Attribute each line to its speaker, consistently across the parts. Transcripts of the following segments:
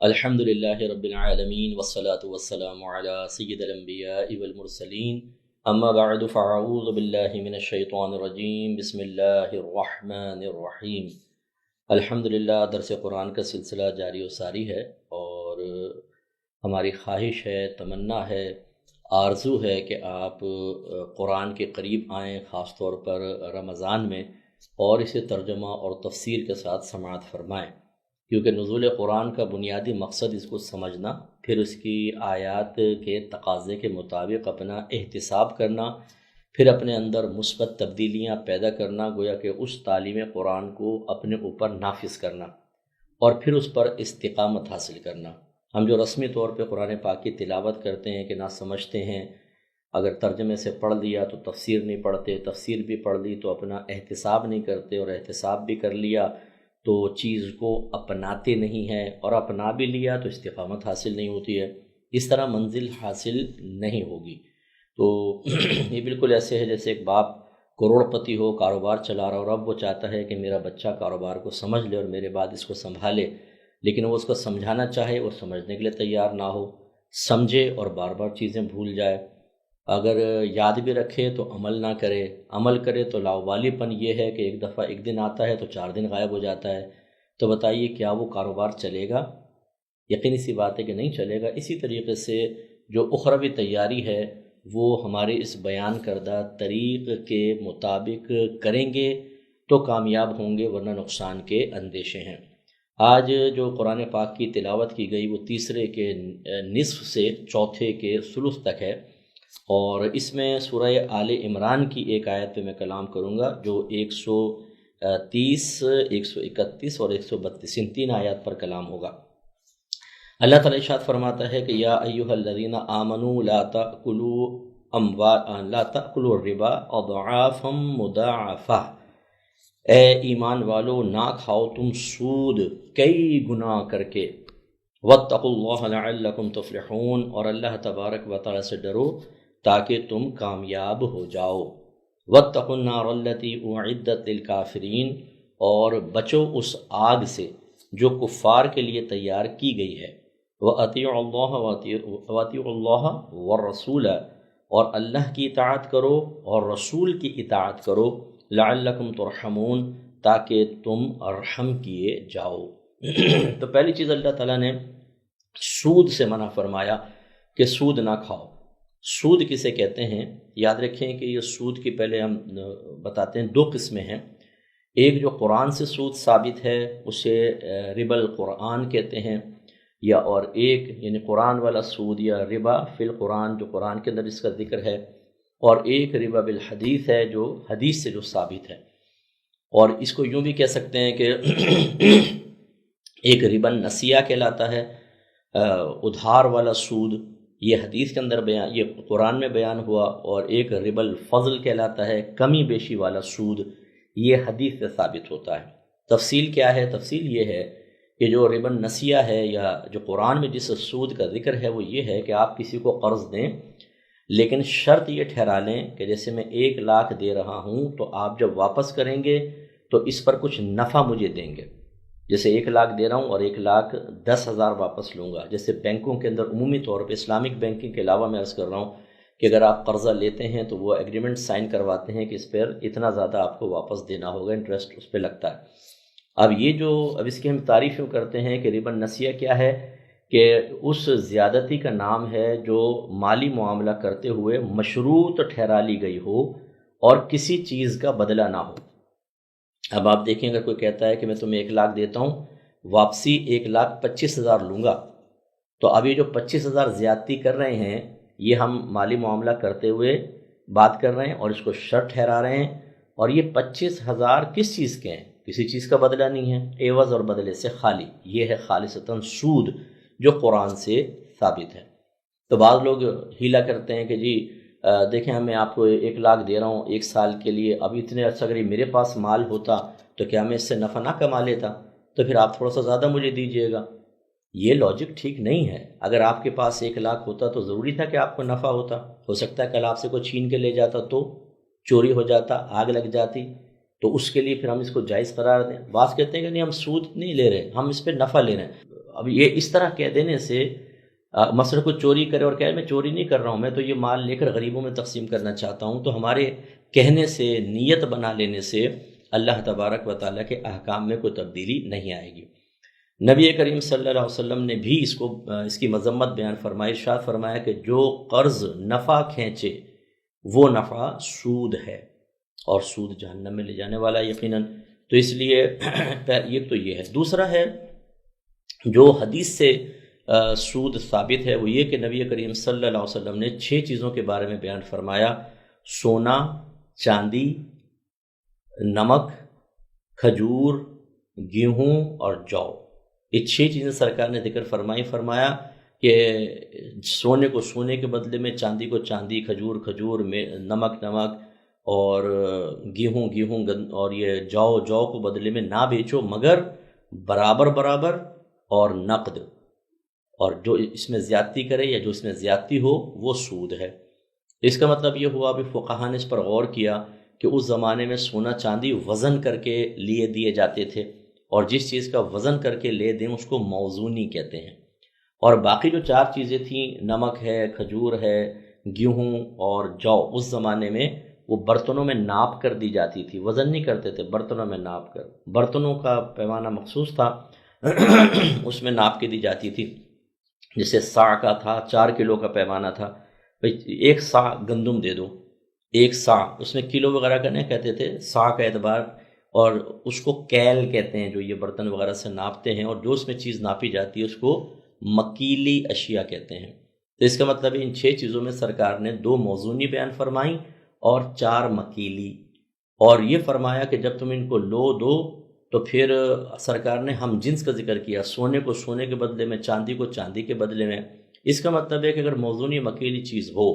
Speaker 1: الحمد للہ رب العالمین والصلاة والسلام علی سید الانبیاء والمرسلین اما بعد فاعوذ باللہ من الشیطان الرجیم بسم اللہ الرحمن الرحیم۔ الحمدللہ درس قرآن کا سلسلہ جاری و ساری ہے، اور ہماری خواہش ہے، تمنا ہے، آرزو ہے کہ آپ قرآن کے قریب آئیں، خاص طور پر رمضان میں، اور اسے ترجمہ اور تفسیر کے ساتھ سماعت فرمائیں، کیونکہ نزول قرآن کا بنیادی مقصد اس کو سمجھنا، پھر اس کی آیات کے تقاضے کے مطابق اپنا احتساب کرنا، پھر اپنے اندر مثبت تبدیلیاں پیدا کرنا، گویا کہ اس تعلیم قرآن کو اپنے اوپر نافذ کرنا، اور پھر اس پر استقامت حاصل کرنا۔ ہم جو رسمی طور پہ قرآن پاک کی تلاوت کرتے ہیں کہ نہ سمجھتے ہیں، اگر ترجمے سے پڑھ لیا تو تفسیر نہیں پڑھتے، تفسیر بھی پڑھ لی تو اپنا احتساب نہیں کرتے، اور احتساب بھی کر لیا تو چیز کو اپناتے نہیں ہیں، اور اپنا بھی لیا تو استقامت حاصل نہیں ہوتی ہے، اس طرح منزل حاصل نہیں ہوگی۔ تو یہ بالکل ایسے ہے جیسے ایک باپ کروڑ پتی ہو، کاروبار چلا رہا، اور اب وہ چاہتا ہے کہ میرا بچہ کاروبار کو سمجھ لے اور میرے بعد اس کو سنبھالے، لیکن وہ اس کو سمجھانا چاہے، وہ سمجھنے کے لیے تیار نہ ہو، سمجھے اور بار بار چیزیں بھول جائے، اگر یاد بھی رکھے تو عمل نہ کرے، عمل کرے تو لاؤبالی پن یہ ہے کہ ایک دفعہ ایک دن آتا ہے تو 4 دن غائب ہو جاتا ہے، تو بتائیے کیا وہ کاروبار چلے گا؟ یقینی سی بات ہے کہ نہیں چلے گا۔ اسی طریقے سے جو اخروی تیاری ہے وہ ہمارے اس بیان کردہ طریق کے مطابق کریں گے تو کامیاب ہوں گے، ورنہ نقصان کے اندیشے ہیں۔ آج جو قرآن پاک کی تلاوت کی گئی وہ تیسرے کے نصف سے چوتھے کے ثلث تک ہے، اور اس میں سورہ آل عمران کی ایک آیت پہ میں کلام کروں گا جو 130، 131 اور 132، ان 3 آیات پر کلام ہوگا۔ اللہ تعالیٰ ارشاد فرماتا ہے کہ یا ایھا الذین آمنوا لا تأکلوا الربا اضعافا مضاعفہ، اے ایمان والو نہ کھاؤ تم سود کئی گنا کر کے، واتقوا اللہ لعلکم تفلحون، اور اللہ تبارک و تعالیٰ سے ڈرو تاکہ تم کامیاب ہو جاؤ۔ واتقوا النار التی اعدت للکافرین، اور بچو اس آگ سے جو کفار کے لیے تیار کی گئی ہے۔ وَأَطِيعُوا اللَّهَ وَأَطِيعُوا اللَّهَ وَالرَّسُولَ، اور اللہ کی اطاعت کرو اور رسول کی اطاعت کرو، لعلکم ترحمون، تاکہ تم رحم کیے جاؤ۔ تو پہلی چیز اللہ تعالیٰ نے سود سے منع فرمایا کہ سود نہ کھاؤ۔ سود کسے کہتے ہیں؟ یاد رکھیں کہ یہ سود کی پہلے ہم بتاتے ہیں 2 قسمیں ہیں۔ ایک جو قرآن سے سود ثابت ہے اسے ربا القرآن کہتے ہیں، یا اور ایک یعنی قرآن والا سود یا ربا فی القرآن جو قرآن کے اندر اس کا ذکر ہے، اور ایک ربا بالحدیث ہے جو حدیث سے جو ثابت ہے۔ اور اس کو یوں بھی کہہ سکتے ہیں کہ ایک ربا نسیہ کہلاتا ہے، ادھار والا سود، یہ حدیث کے اندر بیان، یہ قرآن میں بیان ہوا، اور ایک ربا الفضل کہلاتا ہے، کمی بیشی والا سود، یہ حدیث سے ثابت ہوتا ہے۔ تفصیل کیا ہے؟ تفصیل یہ ہے کہ جو ربا نسیہ ہے یا جو قرآن میں جس سود کا ذکر ہے وہ یہ ہے کہ آپ کسی کو قرض دیں، لیکن شرط یہ ٹھہرا لیں کہ جیسے میں 1 لاکھ دے رہا ہوں تو آپ جب واپس کریں گے تو اس پر کچھ نفع مجھے دیں گے۔ جیسے 1 لاکھ دے رہا ہوں اور 1,10,000 واپس لوں گا، جیسے بینکوں کے اندر عمومی طور پہ اسلامک بینکنگ کے علاوہ میں عرض کر رہا ہوں کہ اگر آپ قرضہ لیتے ہیں تو وہ ایگریمنٹ سائن کرواتے ہیں کہ اس پر اتنا زیادہ آپ کو واپس دینا ہوگا، انٹرسٹ اس پہ لگتا ہے۔ اب اس کی ہم تعریف کرتے ہیں کہ ربا نسیہ کیا ہے، کہ اس زیادتی کا نام ہے جو مالی معاملہ کرتے ہوئے مشروط ٹھہرا لی گئی ہو اور کسی چیز کا بدلہ نہ ہو۔ اب آپ دیکھیں اگر کوئی کہتا ہے کہ میں تمہیں 1 لاکھ دیتا ہوں، واپسی 1,25,000 لوں گا، تو اب یہ جو 25,000 زیادتی کر رہے ہیں یہ ہم مالی معاملہ کرتے ہوئے بات کر رہے ہیں اور اس کو شرط ٹھہرا رہے ہیں، اور یہ 25,000 کس چیز کے ہیں؟ کسی چیز کا بدلہ نہیں ہے، عوض اور بدلے سے خالی، یہ ہے خالصتاً سود جو قرآن سے ثابت ہے۔ تو بعض لوگ ہیلا کرتے ہیں کہ جی دیکھیں میں آپ کو 1 لاکھ دے رہا ہوں 1 سال کے لیے، اب اتنے عرصہ اگر میرے پاس مال ہوتا تو کیا میں اس سے نفع نہ کما لیتا؟ تو پھر آپ تھوڑا سا زیادہ مجھے دیجئے گا۔ یہ لاجک ٹھیک نہیں ہے۔ اگر آپ کے پاس 1 لاکھ ہوتا تو ضروری تھا کہ آپ کو نفع ہوتا؟ ہو سکتا ہے کل آپ سے کوئی چھین کے لے جاتا تو چوری ہو جاتا، آگ لگ جاتی، تو اس کے لیے پھر ہم اس کو جائز قرار دیں؟ بعض کہتے ہیں کہ نہیں ہم سود نہیں لے رہے، ہم اس پہ نفع لے رہے ہیں۔ اب یہ اس طرح کہہ دینے سے مثلا کوئی چوری کرے اور کہے میں چوری نہیں کر رہا ہوں، میں تو یہ مال لے کر غریبوں میں تقسیم کرنا چاہتا ہوں، تو ہمارے کہنے سے، نیت بنا لینے سے اللہ تبارک و تعالیٰ کے احکام میں کوئی تبدیلی نہیں آئے گی۔ نبی کریم صلی اللہ علیہ وسلم نے بھی اس کی مذمت بیان فرمائی، ارشاد فرمایا کہ جو قرض نفع کھینچے وہ نفع سود ہے، اور سود جہنم میں لے جانے والا یقیناً۔ تو اس لیے ایک تو یہ ہے۔ دوسرا ہے جو حدیث سے سود ثابت ہے، وہ یہ کہ نبی کریم صلی اللہ علیہ وسلم نے 6 چیزوں کے بارے میں بیان فرمایا: سونا، چاندی، نمک، کھجور، گیہوں اور جو۔ یہ 6 چیزیں سرکار نے ذکر فرمایا کہ سونے کو سونے کے بدلے میں، چاندی کو چاندی، کھجور میں، نمک اور گیہوں اور یہ جو کو بدلے میں نہ بیچو مگر برابر اور نقد، اور جو اس میں زیادتی کرے یا جو اس میں زیادتی ہو وہ سود ہے۔ اس کا مطلب یہ ہوا، بھی فقہاء نے اس پر غور کیا کہ اس زمانے میں سونا چاندی وزن کر کے لیے دیے جاتے تھے، اور جس چیز کا وزن کر کے لے دیں اس کو موزونی کہتے ہیں، اور باقی جو 4 چیزیں تھیں، نمک ہے، کھجور ہے، گیہوں اور جو، اس زمانے میں وہ برتنوں میں ناپ کر دی جاتی تھی، وزن نہیں کرتے تھے، برتنوں میں ناپ کر، برتنوں کا پیمانہ مخصوص تھا اس میں ناپ کے دی جاتی تھی۔ جیسے سا کا تھا، 4 کلو کا پیمانہ تھا، بھئی 1 سا گندم دے دو، 1 سا، اس میں کلو وغیرہ کا نہیں کہتے تھے، سا کا اعتبار، اور اس کو کیل کہتے ہیں جو یہ برتن وغیرہ سے ناپتے ہیں، اور جو اس میں چیز ناپی جاتی ہے اس کو مکیلی اشیاء کہتے ہیں۔ تو اس کا مطلب ان 6 چیزوں میں سرکار نے 2 موزونی بیان فرمائیں اور 4 مکیلی، اور یہ فرمایا کہ جب تم ان کو لو دو تو پھر سرکار نے ہم جنس کا ذکر کیا، سونے کو سونے کے بدلے میں، چاندی کو چاندی کے بدلے میں۔ اس کا مطلب ہے کہ اگر موزونی مکیلی چیز ہو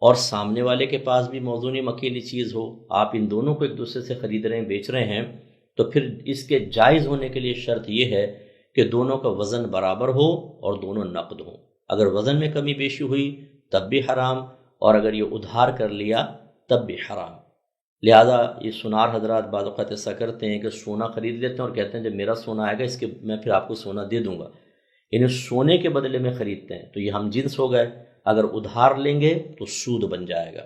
Speaker 1: اور سامنے والے کے پاس بھی موزونی مکیلی چیز ہو، آپ ان دونوں کو ایک دوسرے سے خرید رہے ہیں، بیچ رہے ہیں، تو پھر اس کے جائز ہونے کے لیے شرط یہ ہے کہ دونوں کا وزن برابر ہو اور دونوں نقد ہوں۔ اگر وزن میں کمی بیشی ہوئی تب بھی حرام، اور اگر یہ ادھار کر لیا تب بھی حرام۔ لہذا یہ سونار حضرات بعض اوقات ایسا کرتے ہیں کہ سونا خرید لیتے ہیں اور کہتے ہیں جب میرا سونا آئے گا اس کے میں پھر آپ کو سونا دے دوں گا، یعنی سونے کے بدلے میں خریدتے ہیں، تو یہ ہم جنس ہو گئے۔ اگر ادھار لیں گے تو سود بن جائے گا۔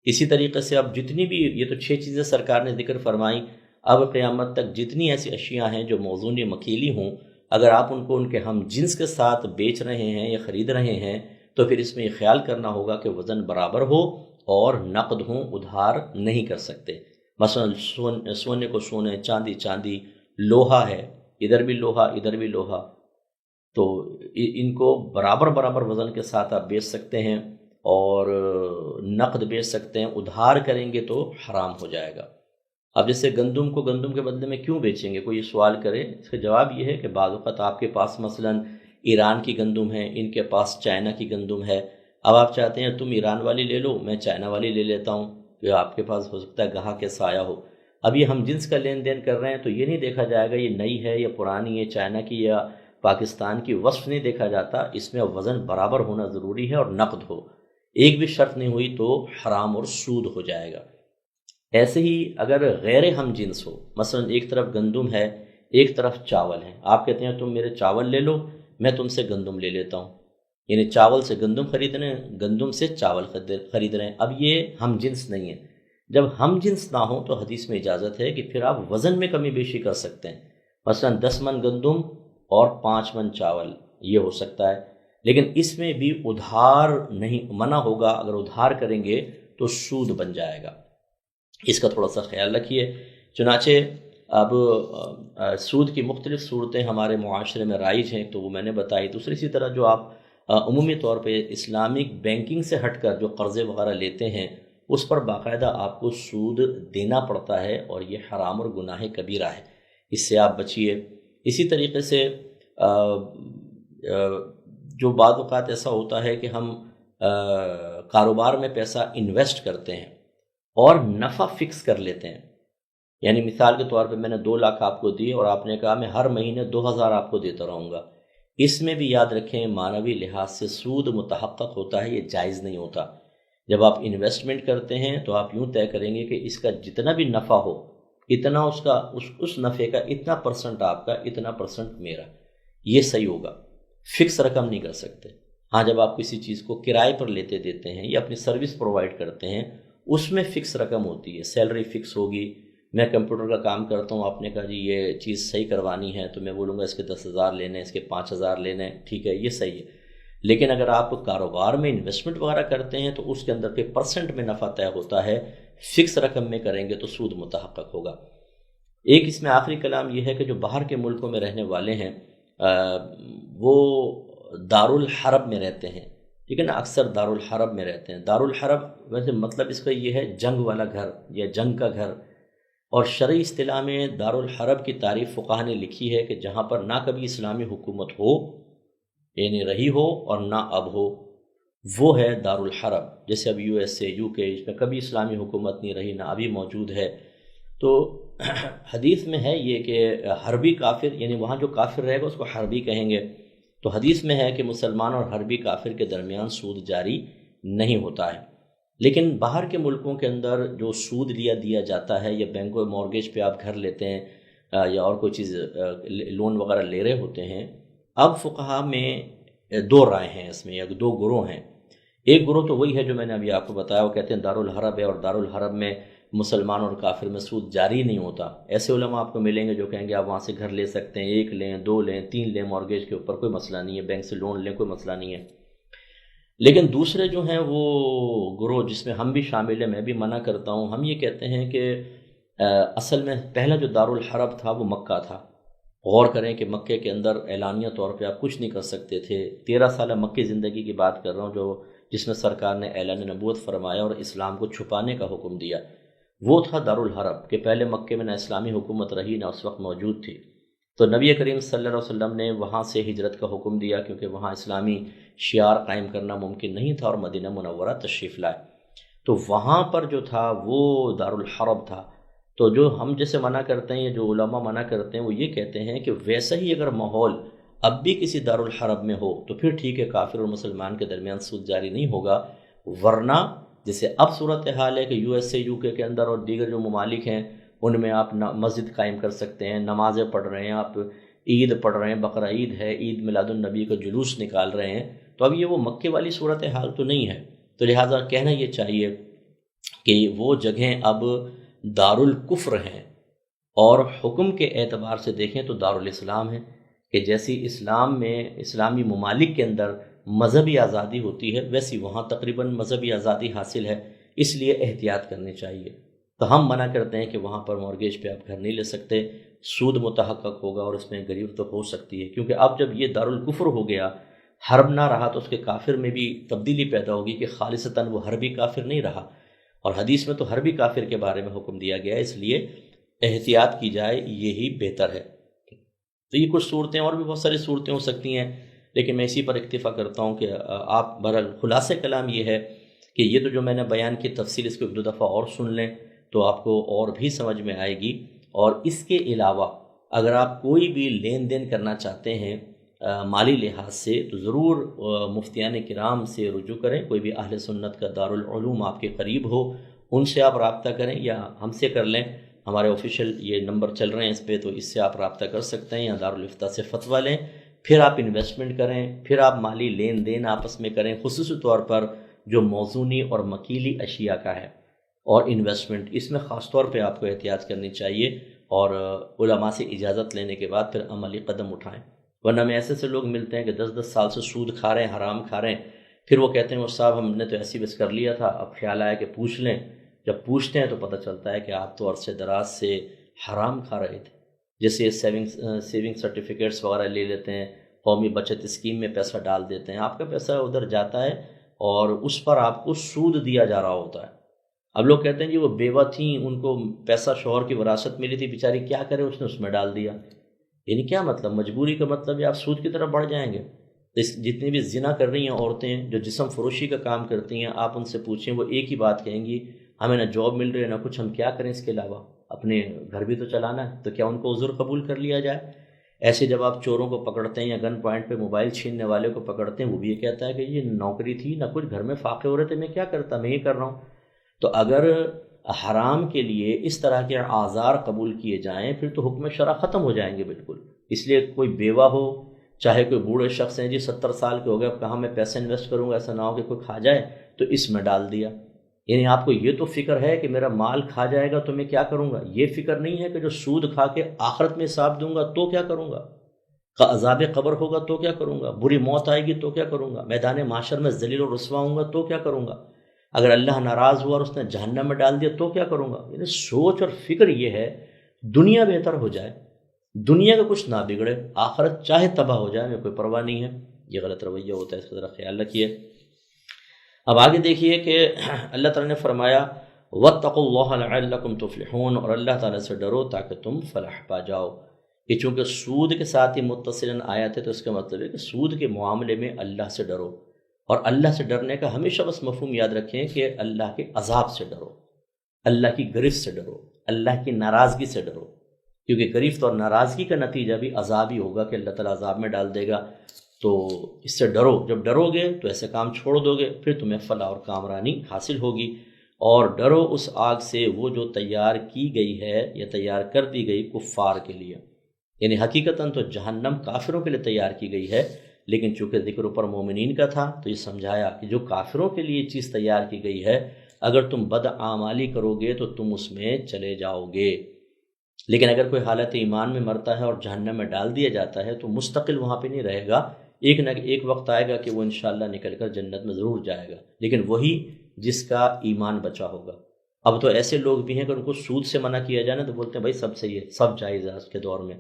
Speaker 1: اسی طریقے سے اب جتنی بھی، یہ تو 6 چیزیں سرکار نے ذکر فرمائیں، اب قیامت تک جتنی ایسی اشیاء ہیں جو موزون یا مکیلی ہوں، اگر آپ ان کو ان کے ہم جنس کے ساتھ بیچ رہے ہیں یا خرید رہے ہیں تو پھر اس میں یہ خیال کرنا ہوگا کہ وزن برابر ہو اور نقد ہوں، ادھار نہیں کر سکتے۔ مثلا سونے کو سونے، چاندی چاندی، لوہا ہے، ادھر بھی لوہا ادھر بھی لوہا، تو ان کو برابر وزن کے ساتھ آپ بیچ سکتے ہیں اور نقد بیچ سکتے ہیں۔ ادھار کریں گے تو حرام ہو جائے گا۔ اب جیسے گندم کو گندم کے بدلے میں کیوں بیچیں گے، کوئی سوال کرے، اس کا جواب یہ ہے کہ بعض اوقات آپ کے پاس مثلا ایران کی گندم ہے، ان کے پاس چائنا کی گندم ہے، اب آپ چاہتے ہیں تم ایران والی لے لو، میں چائنا والی لے لیتا ہوں، کہ آپ کے پاس ہو سکتا ہے گاہک کے سایہ ہو۔ اب یہ ہم جنس کا لین دین کر رہے ہیں تو یہ نہیں دیکھا جائے گا یہ نئی ہے یا پرانی ہے، چائنا کی یا پاکستان کی، وصف نہیں دیکھا جاتا، اس میں وزن برابر ہونا ضروری ہے اور نقد ہو، ایک بھی شرط نہیں ہوئی تو حرام اور سود ہو جائے گا۔ ایسے ہی اگر غیر ہم جنس ہو، مثلا ایک طرف گندم ہے ایک طرف چاول ہے، آپ کہتے ہیں تم میرے چاول لے لو، میں تم سے گندم لے لیتا ہوں، یعنی چاول سے گندم خرید رہے ہیں، گندم سے چاول خرید رہے ہیں، اب یہ ہم جنس نہیں ہے۔ جب ہم جنس نہ ہو تو حدیث میں اجازت ہے کہ پھر آپ وزن میں کمی بیشی کر سکتے ہیں، مثلا 10 من گندم اور 5 من چاول، یہ ہو سکتا ہے، لیکن اس میں بھی ادھار نہیں، منع ہوگا، اگر ادھار کریں گے تو سود بن جائے گا، اس کا تھوڑا سا خیال رکھیے۔ چنانچہ اب سود کی مختلف صورتیں ہمارے معاشرے میں رائج ہیں تو وہ میں نے بتائی۔ دوسری اسی طرح جو آپ عمومی طور پہ اسلامک بینکنگ سے ہٹ کر جو قرضے وغیرہ لیتے ہیں اس پر باقاعدہ آپ کو سود دینا پڑتا ہے، اور یہ حرام اور گناہ کبیرہ ہے، اس سے آپ بچیے۔ اسی طریقے سے جو بعض اوقات ایسا ہوتا ہے کہ ہم کاروبار میں پیسہ انویسٹ کرتے ہیں اور نفع فکس کر لیتے ہیں، یعنی مثال کے طور پہ میں نے 2 لاکھ آپ کو دیے اور آپ نے کہا میں ہر مہینے 2000 آپ کو دیتا رہوں گا، اس میں بھی یاد رکھیں معنوی لحاظ سے سود متحقق ہوتا ہے، یہ جائز نہیں ہوتا۔ جب آپ انویسٹمنٹ کرتے ہیں تو آپ یوں طے کریں گے کہ اس کا جتنا بھی نفع ہو اتنا اس کا اس نفع کا اتنا پرسنٹ آپ کا، اتنا پرسنٹ میرا، یہ صحیح ہوگا۔ فکس رقم نہیں کر سکتے۔ ہاں جب آپ کسی چیز کو کرائے پر لیتے دیتے ہیں یا اپنی سروس پرووائڈ کرتے ہیں، اس میں فکس رقم ہوتی ہے، سیلری فکس ہوگی۔ میں کمپیوٹر کا کام کرتا ہوں، آپ نے کہا جی یہ چیز صحیح کروانی ہے تو میں بولوں گا اس کے 10,000 لینے، اس کے 5,000 لینے، ٹھیک ہے یہ صحیح ہے۔ لیکن اگر آپ کاروبار میں انویسٹمنٹ وغیرہ کرتے ہیں تو اس کے اندر پہ پرسنٹ میں نفع طے ہوتا ہے، فکس رقم میں کریں گے تو سود متحقق ہوگا۔ ایک اس میں آخری کلام یہ ہے کہ جو باہر کے ملکوں میں رہنے والے ہیں وہ دارالحرب میں رہتے ہیں، ٹھیک ہے نا، اکثر دارالحرب میں رہتے ہیں۔ دارالحرب ویسے مطلب اس کا یہ ہے جنگ والا گھر یا جنگ کا گھر، اور شرعی اصطلاح میں دارالحرب کی تعریف فقہا نے لکھی ہے کہ جہاں پر نہ کبھی اسلامی حکومت ہو، یعنی رہی ہو، اور نہ اب ہو، وہ ہے دارالحرب۔ جیسے اب USA UK، اس میں کبھی اسلامی حکومت نہیں رہی، نہ ابھی موجود ہے۔ تو حدیث میں ہے یہ کہ حربی کافر، یعنی وہاں جو کافر رہے گا اس کو حربی کہیں گے، تو حدیث میں ہے کہ مسلمان اور حربی کافر کے درمیان سود جاری نہیں ہوتا ہے۔ لیکن باہر کے ملکوں کے اندر جو سود دیا جاتا ہے، یا بینکوں مورگیج پہ آپ گھر لیتے ہیں یا اور کوئی چیز لون وغیرہ لے رہے ہوتے ہیں، اب فقہا میں دو رائے ہیں اس میں، یا دو گروہ ہیں۔ ایک گروہ تو وہی ہے جو میں نے ابھی آپ کو بتایا، وہ کہتے ہیں دارالحرب ہے اور دارالحرب میں مسلمان اور کافر میں سود جاری نہیں ہوتا۔ ایسے علماء آپ کو ملیں گے جو کہیں گے آپ وہاں سے گھر لے سکتے ہیں، 1 لیں، 2 لیں، 3 لیں، مورگیج کے اوپر کوئی مسئلہ نہیں ہے، بینک سے لون لیں کوئی مسئلہ نہیں ہے۔ لیکن دوسرے جو ہیں وہ گروہ، جس میں ہم بھی شامل ہیں، میں بھی منع کرتا ہوں، ہم یہ کہتے ہیں کہ اصل میں پہلا جو دارالحرب تھا وہ مکہ تھا۔ غور کریں کہ مکے کے اندر اعلانیہ طور پہ آپ کچھ نہیں کر سکتے تھے۔ 13 سالہ مکی زندگی کی بات کر رہا ہوں، جس میں سرکار نے اعلان نبوت فرمایا اور اسلام کو چھپانے کا حکم دیا، وہ تھا دارالحرب، کہ پہلے مکے میں نہ اسلامی حکومت رہی نہ اس وقت موجود تھی۔ تو نبی کریم صلی اللہ علیہ وسلم نے وہاں سے ہجرت کا حکم دیا، کیونکہ وہاں اسلامی شعار قائم کرنا ممکن نہیں تھا، اور مدینہ منورہ تشریف لائے۔ تو وہاں پر جو تھا وہ دارالحرب تھا۔ تو جو ہم جیسے منع کرتے ہیں، جو علماء منع کرتے ہیں، وہ یہ کہتے ہیں کہ ویسا ہی اگر ماحول اب بھی کسی دارالحرب میں ہو تو پھر ٹھیک ہے، کافر اور مسلمان کے درمیان سود جاری نہیں ہوگا۔ ورنہ جیسے اب صورتحال ہے کہ USA UK کے اندر اور دیگر جو ممالک ہیں ان میں آپ مسجد قائم کر سکتے ہیں، نمازیں پڑھ رہے ہیں، آپ عید پڑھ رہے ہیں، بقرہ عید ہے، عید میلاد النبی کا جلوس نکال رہے ہیں، تو اب یہ وہ مکے والی صورتحال تو نہیں ہے۔ تو لہٰذا کہنا یہ چاہیے کہ وہ جگہیں اب دارالکفر ہیں، اور حکم کے اعتبار سے دیکھیں تو دارالاسلام ہے، کہ جیسی اسلام میں اسلامی ممالک کے اندر مذہبی آزادی ہوتی ہے، ویسی وہاں تقریباً مذہبی آزادی حاصل ہے، اس لیے احتیاط کرنی چاہیے۔ تو ہم منع کرتے ہیں کہ وہاں پر مورگیج پہ آپ گھر نہیں لے سکتے، سود متحقق ہوگا اور اس میں غریب تو ہو سکتی ہے، کیونکہ اب جب یہ دارالکفر ہو گیا، حرب نہ رہا، تو اس کے کافر میں بھی تبدیلی پیدا ہوگی کہ خالصتاً وہ حربی کافر نہیں رہا، اور حدیث میں تو حربی کافر کے بارے میں حکم دیا گیا ہے، اس لیے احتیاط کی جائے، یہی بہتر ہے۔ تو یہ کچھ صورتیں، اور بھی بہت ساری صورتیں ہو سکتی ہیں، لیکن میں اسی پر اکتفا کرتا ہوں کہ آپ بہرحال خلاصہ کلام یہ ہے کہ یہ تو جو میں نے بیان کی تفصیل، اس کو 1-2 دفعہ اور سن لیں تو آپ کو اور بھی سمجھ میں آئے گی۔ اور اس کے علاوہ اگر آپ کوئی بھی لین دین کرنا چاہتے ہیں مالی لحاظ سے، تو ضرور مفتیان کرام سے رجوع کریں۔ کوئی بھی اہل سنت کا دارالعلوم آپ کے قریب ہو، ان سے آپ رابطہ کریں، یا ہم سے کر لیں۔ ہمارے آفیشیل یہ نمبر چل رہے ہیں اس پہ، تو اس سے آپ رابطہ کر سکتے ہیں، یا دارالافتاء سے فتویٰ لیں، پھر آپ انویسٹمنٹ کریں، پھر آپ مالی لین دین آپس میں کریں، خصوصی طور پر جو موزونی اور مکیلی اشیاء کا ہے اور انویسٹمنٹ، اس میں خاص طور پہ آپ کو احتیاط کرنی چاہیے، اور علماء سے اجازت لینے کے بعد پھر عملی قدم اٹھائیں۔ ورنہ میں ایسے لوگ ملتے ہیں کہ 10 سال سے سود کھا رہے ہیں، حرام کھا رہے ہیں، پھر وہ کہتے ہیں وہ صاحب ہم نے تو ایسی بس کر لیا تھا، اب خیال آیا کہ پوچھ لیں۔ جب پوچھتے ہیں تو پتہ چلتا ہے کہ آپ تو عرصے دراز سے حرام کھا رہے تھے۔ جیسے سیونگ سرٹیفکیٹس وغیرہ لے لیتے ہیں، قومی بچت اسکیم میں پیسہ ڈال دیتے ہیں، آپ کا پیسہ ادھر جاتا ہے اور اس پر آپ کو سود دیا جا رہا ہوتا ہے۔ اب لوگ کہتے ہیں جی وہ بیوہ تھیں، ان کو پیسہ شوہر کی وراثت ملی تھی، بیچاری کیا کرے، اس نے اس میں ڈال دیا۔ یعنی کیا مطلب؟ مجبوری کا مطلب ہے آپ سود کی طرف بڑھ جائیں گے۔ جتنی بھی زنا کر رہی ہیں عورتیں جو جسم فروشی کا کام کرتی ہیں، آپ ان سے پوچھیں، وہ ایک ہی بات کہیں گی، ہمیں نہ جاب مل رہی ہے نہ کچھ، ہم کیا کریں اس کے علاوہ، اپنے گھر بھی تو چلانا ہے۔ تو کیا ان کو عذر قبول کر لیا جائے؟ ایسے جب آپ چوروں کو پکڑتے ہیں یا گن پوائنٹ پہ موبائل چھیننے والے کو پکڑتے ہیں، وہ بھی یہ کہتا ہے کہ یہ نوکری تھی نہ کچھ، گھر میں فاقے ہو رہے تھے، میں کیا کرتا، میں یہ کر رہا ہوں۔ تو اگر حرام کے لیے اس طرح کے آزار قبول کیے جائیں پھر تو حکم شرع ختم ہو جائیں گے بالکل۔ اس لیے کوئی بیوہ ہو، چاہے کوئی بوڑھے شخص ہیں جی 70 سال کے ہو گئے، اب کہاں میں پیسے انویسٹ کروں گا، ایسا نہ ہو کہ کوئی کھا جائے تو اس میں ڈال دیا۔ یعنی آپ کو یہ تو فکر ہے کہ میرا مال کھا جائے گا تو میں کیا کروں گا، یہ فکر نہیں ہے کہ جو سود کھا کے آخرت میں حساب دوں گا تو کیا کروں گا، عذاب قبر ہوگا تو کیا کروں گا، بری موت آئے گی تو کیا کروں گا، میدان معاشر میں ذلیل و رسوا ہوں گا تو کیا کروں گا، اگر اللہ ناراض ہوا اور اس نے جہنم میں ڈال دیا تو کیا کروں گا۔ یعنی سوچ اور فکر یہ ہے دنیا بہتر ہو جائے، دنیا کا کچھ نہ بگڑے، آخرت چاہے تباہ ہو جائے، میں کوئی پرواہ نہیں ہے۔ یہ غلط رویہ ہوتا ہے، اس کا ذرا خیال رکھیے۔ اب آگے دیکھیے کہ اللہ تعالیٰ نے فرمایا وَاتَّقُوا اللَّهَ لَعَلَّكُمْ تُفْلِحُونَ، اور اللہ تعالیٰ سے ڈرو تاکہ تم فلاح پا جاؤ۔ یہ چونکہ سود کے ساتھ ہی متصلاً آیت ہے تو اس کا مطلب ہے کہ سود کے معاملے میں اللہ سے ڈرو، اور اللہ سے ڈرنے کا ہمیشہ بس مفہوم یاد رکھیں کہ اللہ کے عذاب سے ڈرو، اللہ کی گرفت سے ڈرو، اللہ کی ناراضگی سے ڈرو، کیونکہ گرفت اور ناراضگی کا نتیجہ بھی عذاب ہی ہوگا کہ اللہ تعالیٰ عذاب میں ڈال دے گا۔ تو اس سے ڈرو، جب ڈرو گے تو ایسے کام چھوڑ دو گے، پھر تمہیں فلاح اور کامرانی حاصل ہوگی۔ اور ڈرو اس آگ سے وہ جو تیار کی گئی ہے یا تیار کر دی گئی کفار کے لیے، یعنی حقیقتاً تو جہنم کافروں کے لیے تیار کی گئی ہے، لیکن چونکہ ذکر اوپر مومنین کا تھا تو یہ سمجھایا کہ جو کافروں کے لیے چیز تیار کی گئی ہے اگر تم بدعمالی کرو گے تو تم اس میں چلے جاؤ گے، لیکن اگر کوئی حالت ایمان میں مرتا ہے اور جہنم میں ڈال دیا جاتا ہے تو مستقل وہاں پہ نہیں رہے گا، ایک نہ ایک وقت آئے گا کہ وہ انشاءاللہ نکل کر جنت میں ضرور جائے گا، لیکن وہی جس کا ایمان بچا ہوگا۔ اب تو ایسے لوگ بھی ہیں کہ ان کو سود سے منع کیا جائے نا تو بولتے ہیں بھائی سب صحیح ہے، سب جائز ہے آج کے دور میں۔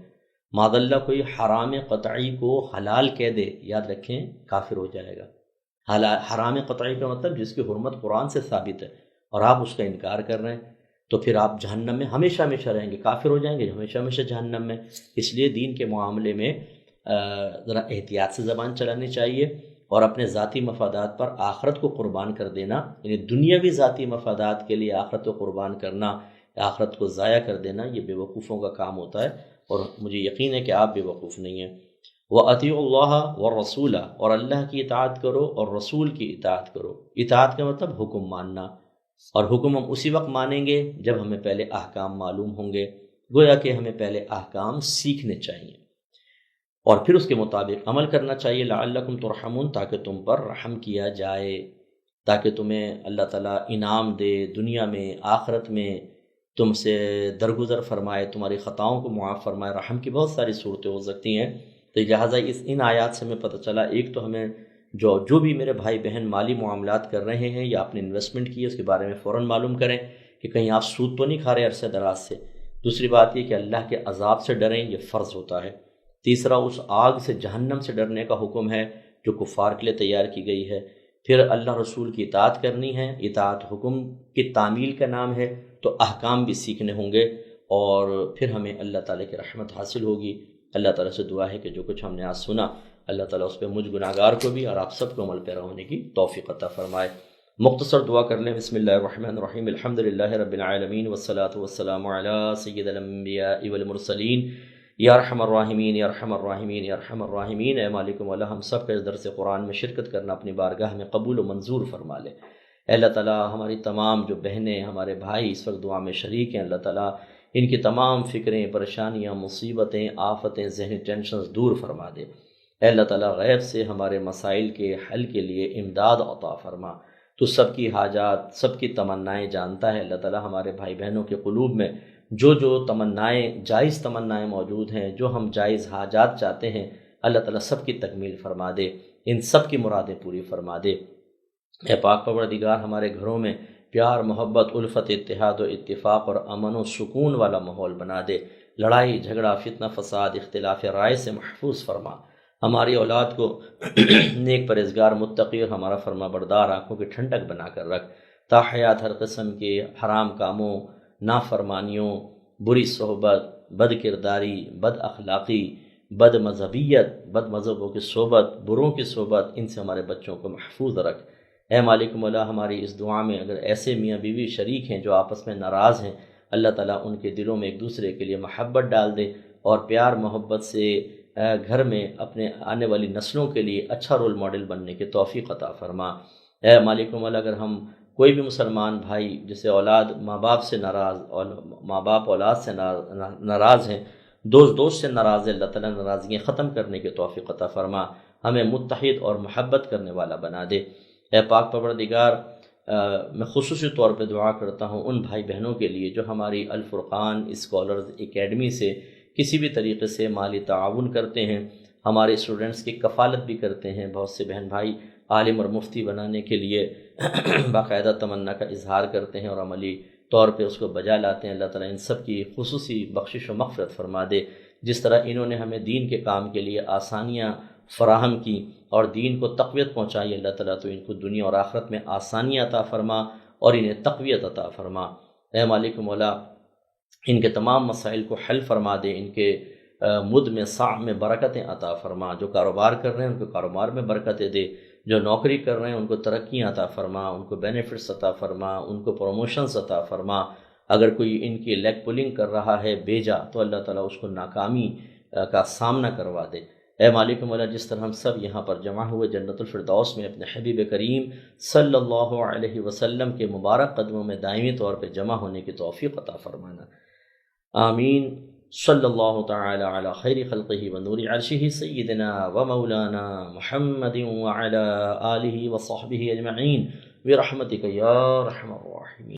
Speaker 1: معاذ اللہ کوئی حرام قطعی کو حلال کہہ دے، یاد رکھیں کافر ہو جائے گا۔ حرام قطعی کا مطلب جس کی حرمت قرآن سے ثابت ہے اور آپ اس کا انکار کر رہے ہیں تو پھر آپ جہنم میں ہمیشہ ہمیشہ رہیں گے، کافر ہو جائیں گے ہمیشہ ہمیشہ جہنم میں۔ اس لیے دین کے معاملے میں ذرا احتیاط سے زبان چلانی چاہیے، اور اپنے ذاتی مفادات پر آخرت کو قربان کر دینا، یعنی دنیاوی ذاتی مفادات کے لیے آخرت کو قربان کرنا، آخرت کو ضائع کر دینا، یہ بے وقوفوں کا کام ہوتا ہے، اور مجھے یقین ہے کہ آپ بے وقوف نہیں ہیں۔ وَأَطِيعُوا اللَّهَ وَالرَّسُولَ، اور اللہ کی اطاعت کرو اور رسول کی اطاعت کرو۔ اطاعت کا مطلب حکم ماننا، اور حکم ہم اسی وقت مانیں گے جب ہمیں پہلے احکام معلوم ہوں گے، گویا کہ ہمیں پہلے احکام سیکھنے چاہیے اور پھر اس کے مطابق عمل کرنا چاہیے۔ لعلکم ترحمون، تاکہ تم پر رحم کیا جائے، تاکہ تمہیں اللہ تعالیٰ انعام دے، دنیا میں آخرت میں تم سے درگزر فرمائے، تمہاری خطاؤں کو معاف فرمائے۔ رحم کی بہت ساری صورتیں ہو سکتی ہیں، تو لہٰذا ان آیات سے ہمیں پتہ چلا ایک تو ہمیں جو بھی میرے بھائی بہن مالی معاملات کر رہے ہیں یا اپنے انویسٹمنٹ کی ہے اس کے بارے میں فوراً معلوم کریں کہ کہیں آپ سود تو نہیں کھا رہے عرصہ دراز سے۔ دوسری بات یہ کہ اللہ کے عذاب سے ڈریں، یہ فرض ہوتا ہے۔ تیسرا اس آگ سے جہنم سے ڈرنے کا حکم ہے جو کفار کے لیے تیار کی گئی ہے۔ پھر اللہ رسول کی اطاعت کرنی ہے، اطاعت حکم کی تعمیل کا نام ہے، تو احکام بھی سیکھنے ہوں گے، اور پھر ہمیں اللہ تعالیٰ کی رحمت حاصل ہوگی۔ اللہ تعالیٰ سے دعا ہے کہ جو کچھ ہم نے آج سنا اللہ تعالیٰ اس پہ مجھ گناہگار کو بھی اور آپ سب کو عمل پیرا ہونے کی توفیق عطا فرمائے۔ مختصر دعا کر لیں۔ بسم اللہ الرحمن الرحیم، الحمدللہ رب العالمین والصلاة والسلام علی سید الانبیاء والمرسلین، یا ارحم الراحمین یا ارحم الراحمین یا ارحم الراحمین۔ اے مالک مولا، ہم سب کا اس درس قرآن میں شرکت کرنا اپنی بارگاہ میں قبول و منظور فرما لے۔ اے اللہ تعالیٰ ہماری تمام جو بہنیں، ہمارے بھائی اس وقت دعا میں شریک ہیں، اللہ تعالیٰ ان کی تمام فکریں، پریشانیاں، مصیبتیں، آفتیں، ذہنی ٹینشنز دور فرما دے۔ اے اللہ تعالیٰ غیب سے ہمارے مسائل کے حل کے لیے امداد عطا فرما۔ تو سب کی حاجات، سب کی تمنائیں جانتا ہے۔ اللہ تعالیٰ ہمارے بھائی بہنوں کے قلوب میں جو تمنائیں، جائز تمنائیں موجود ہیں، جو ہم جائز حاجات چاہتے ہیں، اللہ تعالیٰ سب کی تکمیل فرما دے، ان سب کی مرادیں پوری فرما دے۔ اے پاک پروردگار ہمارے گھروں میں پیار، محبت، الفت، اتحاد و اتفاق اور امن و سکون والا ماحول بنا دے۔ لڑائی جھگڑا، فتنہ فساد، اختلاف رائے سے محفوظ فرما۔ ہماری اولاد کو نیک پرہیزگار، متقی اور ہمارا فرما بردار آنکھوں کی ٹھنڈک بنا کر رکھ، تا حیات ہر قسم کے حرام کاموں، نافرمانیوں، بری صحبت، بد کرداری، بد اخلاقی، بد مذہبیت، بد مذہبوں کی صحبت، بروں کی صحبت، ان سے ہمارے بچوں کو محفوظ رکھ۔ اے مالک مولا، ہماری اس دعا میں اگر ایسے میاں بیوی شریک ہیں جو آپس میں ناراض ہیں، اللہ تعالیٰ ان کے دلوں میں ایک دوسرے کے لیے محبت ڈال دے، اور پیار محبت سے گھر میں اپنے آنے والی نسلوں کے لیے اچھا رول ماڈل بننے کی توفیق عطا فرما۔ اے مالک مولا، اگر ہم کوئی بھی مسلمان بھائی جسے اولاد ماں باپ سے ناراض اور ماں باپ اولاد سے ناراض ہیں، دوست دوست سے ناراض ہے، اللہ تعالیٰ ناراضگیاں ختم کرنے کی توفیق عطا فرما، ہمیں متحد اور محبت کرنے والا بنا دے۔ اے پاک پروردگار، میں خصوصی طور پہ دعا کرتا ہوں ان بھائی بہنوں کے لیے جو ہماری الفرقان اسکالرز اکیڈمی سے کسی بھی طریقے سے مالی تعاون کرتے ہیں، ہمارے اسٹوڈنٹس کی کفالت بھی کرتے ہیں۔ بہت سے بہن بھائی عالم اور مفتی بنانے کے لیے باقاعدہ تمنا کا اظہار کرتے ہیں اور عملی طور پہ اس کو بجا لاتے ہیں۔ اللہ تعالیٰ ان سب کی خصوصی بخشش و مغفرت فرما دے۔ جس طرح انہوں نے ہمیں دین کے کام کے لیے آسانیاں فراہم کی اور دین کو تقویت پہنچائی، اللہ تعالیٰ تو ان کو دنیا اور آخرت میں آسانیاں عطا فرما اور انہیں تقویت عطا فرما۔ اے مالک مولا، ان کے تمام مسائل کو حل فرما دے، ان کے مد میں سع میں برکتیں عطا فرما۔ جو کاروبار کر رہے ہیں ان کو کاروبار میں برکتیں دے، جو نوکری کر رہے ہیں ان کو ترقیاں عطا فرما، ان کو بینیفٹس عطا فرما، ان کو پروموشنز عطا فرما۔ اگر کوئی ان کی لیگ پولنگ کر رہا ہے بیجا تو اللہ تعالیٰ اس کو ناکامی کا سامنا کروا دے۔ اے مالک مولا، جس طرح ہم سب یہاں پر جمع ہوئے جنت الفردوس میں اپنے حبیب کریم صلی اللہ علیہ وسلم کے مبارک قدموں میں دائمی طور پہ جمع ہونے کی توفیق عطا فرمانا، آمین۔ صلی اللہ تعالی علی خیر خلقہ ونور عرشہ سیدنا و مولانا محمد وعلی آلہ وصحبہ اجمعین برحمتک یا ارحم الراحمین۔